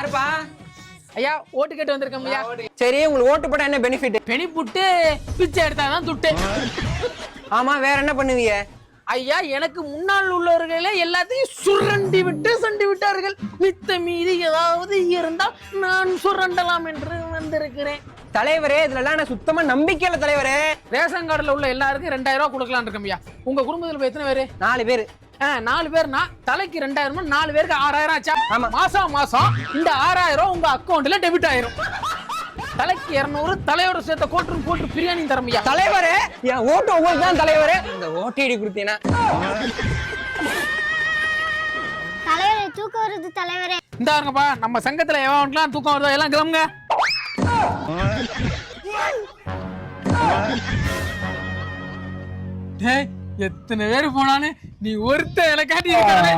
யாருப்பா? ஐயா ஓட்டு கேட்டு வந்திருக்கோம் ஐயா. சரி, உங்களுக்கு ஓட்டு போட்டா என்ன பெனிஃபிட்? பெனிஃபிட்டு பிச்சை எடுத்தாதான் துட்டு. ஆமா, வேற என்ன பண்ணுவீங்க? ஐயா எனக்கு முன்னால் உள்ளவர்களே எல்லாத்தையும் சுரண்டி விட்டு சண்டி விட்டார்கள். மித்த மீதி ஏதாவது இருந்தால் நான் சுரண்டலாம் என்று வந்திருக்கிறேன். தலைவரே, இதுல நான் சுத்தமா நம்பிக்கை இல்ல தலைவரே. ரேஷன் கார்டுல உள்ள எல்லாருக்கும் 2000 ரூபாய் கொடுக்கலாம் இருக்கோம் ஐயா. உங்க குடும்பத்துல இப்ப எத்தனை பேரு? 4 பேரு. 4 பேர்னா தலைக்கு 2000, 4 பேருக்கு 6000 ஆச்சா? ஆமா. மாசம் இந்த 6000 உங்க அக்கௌண்ட்ல டெபிட் ஆயிரும். தலைக்கு 200, தலையோட சேர்த்த போட்டு பிரியாணி தரமையா? தலைவரே, என் ஓட்டு உங்களுக்கு தான் தலைவரே. இந்த ஓட்டு கொடுத்தீங்கன்னா தலைவரே தூக்கம் வருது தலைவரே. இந்தாருங்கப்பா, நம்ம சங்கத்துல எவனுக்குலாம் தூக்கம் வருதோ எல்லாம் கிளம்புங்க. எத்தனை பேரு போனாலும் நீ ஒருத்த இலை காட்டி இருக்காரு.